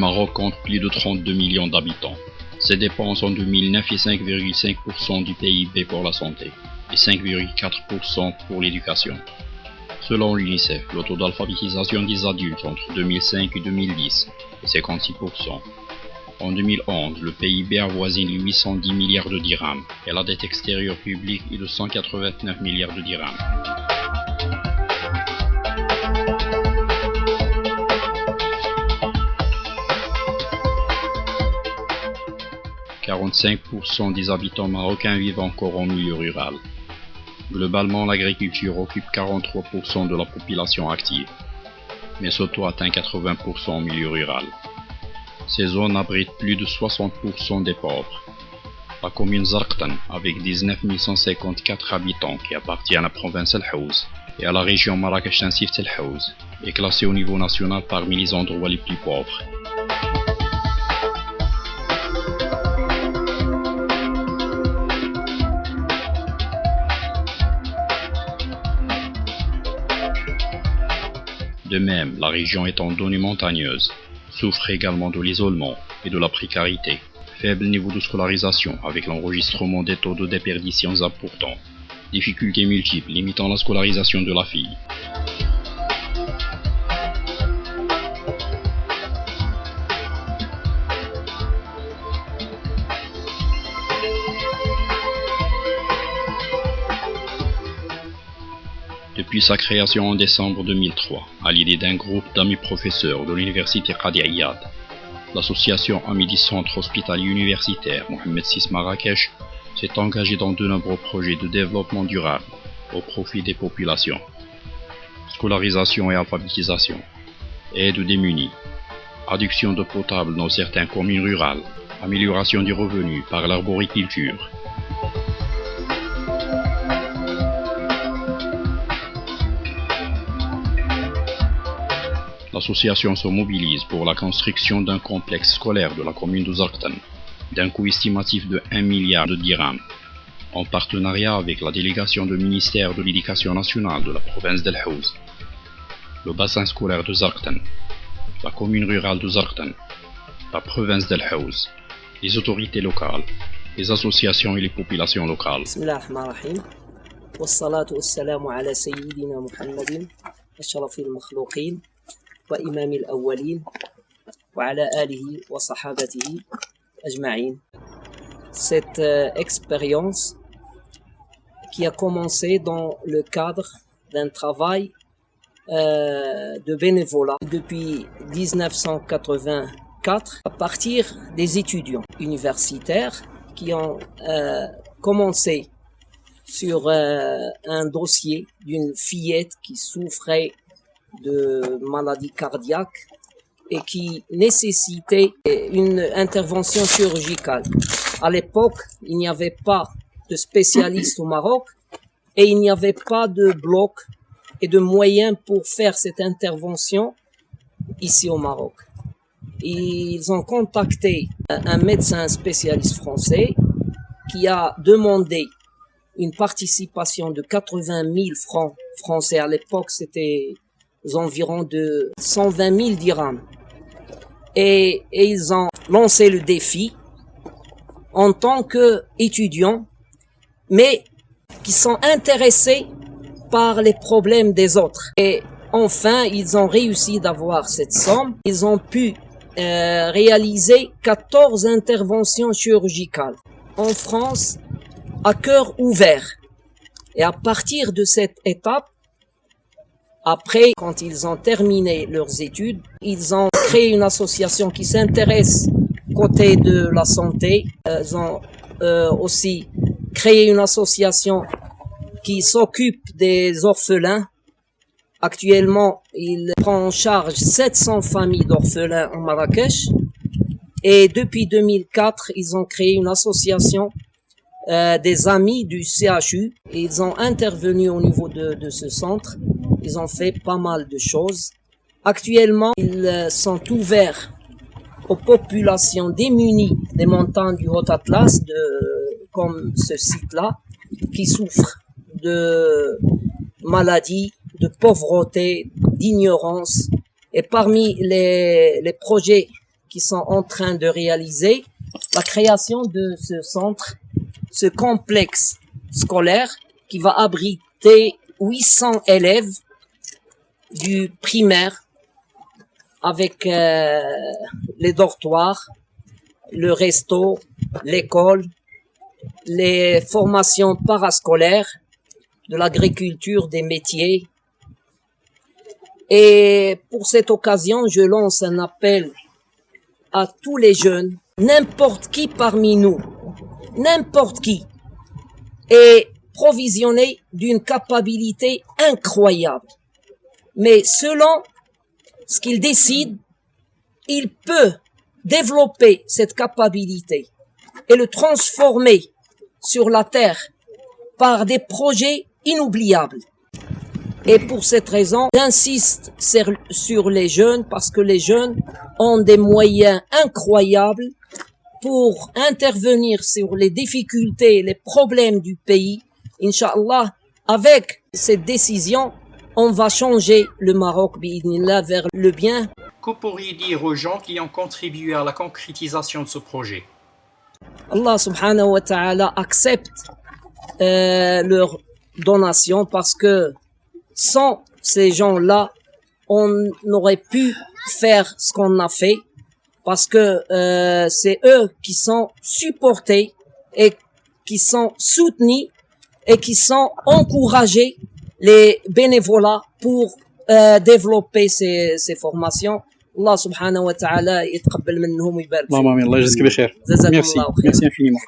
Maroc compte plus de 32 millions d'habitants. Ses dépenses en 2009 est 5,5% du PIB pour la santé et 5,4% pour l'éducation. Selon l'UNICEF, le taux d'alphabétisation des adultes entre 2005 et 2010 est 56%. En 2011, le PIB avoisine les 810 milliards de dirhams et la dette extérieure publique est de 189 milliards de dirhams. « 45% des habitants marocains vivent encore en milieu rural. Globalement, l'agriculture occupe 43% de la population active, mais ce taux atteint 80% en milieu rural. Ces zones abritent plus de 60% des pauvres. La commune Zarqtan, avec 19 154 habitants qui appartient à la province Al-Haouz et à la région Marrakech-Tansif Tel Haouz, est classée au niveau national parmi les endroits les plus pauvres. De même, la région étant donnée montagneuse, souffre également de l'isolement et de la précarité. Faible niveau de scolarisation avec l'enregistrement des taux de déperdition importants. Difficultés multiples limitant la scolarisation de la fille. Depuis sa création en décembre 2003, à l'idée d'un groupe d'amis professeurs de l'université Qadi Iyad, l'association Amis du Centre hospitalier universitaire Mohamed VI Marrakech s'est engagée dans de nombreux projets de développement durable au profit des populations. Scolarisation et alphabétisation, aide aux démunis, adduction d'eau potable dans certaines communes rurales, amélioration du revenu par l'arboriculture. L'association se mobilise pour la construction d'un complexe scolaire de la commune de Zarqtan, d'un coût estimatif de 1 milliard de dirhams, en partenariat avec la délégation du ministère de l'Éducation nationale de la province d'Al Haouz, le bassin scolaire de Zarqtan, la commune rurale de Zarqtan, la province d'Al Haouz, les autorités locales, les associations et les populations locales. Bismillahirrahmanirrahim. Wassalatu wassalamu ala sayyidina Muhammadin, ashrafil makhlouqin. وإمام الأولين وعلى آله وصحابته أجمعين. Cette expérience qui a commencé dans le cadre d'un travail de bénévolat depuis 1984 à partir des étudiants universitaires qui ont commencé sur un dossier d'une fillette qui souffrait de maladies cardiaques et qui nécessitait une intervention chirurgicale. À l'époque, il n'y avait pas de spécialistes au Maroc et il n'y avait pas de bloc et de moyens pour faire cette intervention ici au Maroc. Ils ont contacté un médecin spécialiste français qui a demandé une participation de 80 000 francs français. À l'époque, c'était aux environs de 120 000 dirhams. Et ils ont lancé le défi en tant qu'étudiants, mais qui sont intéressés par les problèmes des autres. Et enfin, ils ont réussi d'avoir cette somme. Ils ont pu réaliser 14 interventions chirurgicales en France à cœur ouvert. Et à partir de cette étape, après, quand ils ont terminé leurs études, ils ont créé une association qui s'intéresse côté de la santé. Ils ont aussi créé une association qui s'occupe des orphelins. Actuellement, il prend en charge 700 familles d'orphelins en Marrakech. Et depuis 2004, ils ont créé une association des amis du CHU. Ils ont intervenu au niveau de ce centre. Ils ont fait pas mal de choses. Actuellement, ils sont ouverts aux populations démunies des montagnes du Haut Atlas, comme ce site-là, qui souffrent de maladies, de pauvreté, d'ignorance. Et parmi les projets qui sont en train de réaliser la création de ce centre, ce complexe scolaire qui va abriter 800 élèves du primaire avec les dortoirs, le resto, l'école, les formations parascolaires, de l'agriculture, des métiers. Et pour cette occasion, je lance un appel à tous les jeunes, n'importe qui parmi nous, n'importe qui, est provisionné d'une capacité incroyable. Mais selon ce qu'il décide, il peut développer cette capacité et le transformer sur la terre par des projets inoubliables. Et pour cette raison, j'insiste sur les jeunes parce que les jeunes ont des moyens incroyables pour intervenir sur les difficultés, les problèmes du pays. Inch'Allah, avec cette décision, on va changer le Maroc bi'idhnillah vers le bien. Que pourriez-vous dire aux gens qui ont contribué à la concrétisation de ce projet? Allah subhanahu wa ta'ala accepte leur donation parce que sans ces gens-là, on n'aurait pu faire ce qu'on a fait parce que c'est eux qui sont supportés et qui sont soutenus et qui sont encouragés, les bénévolats, pour développer ces formations. Allah subhanahu wa ta'ala يتقبل منهم ويبارك فيهم. اللهم آمين. الله يجزيك بخير. جزاكم Merci. الله خيرا. Merci infiniment.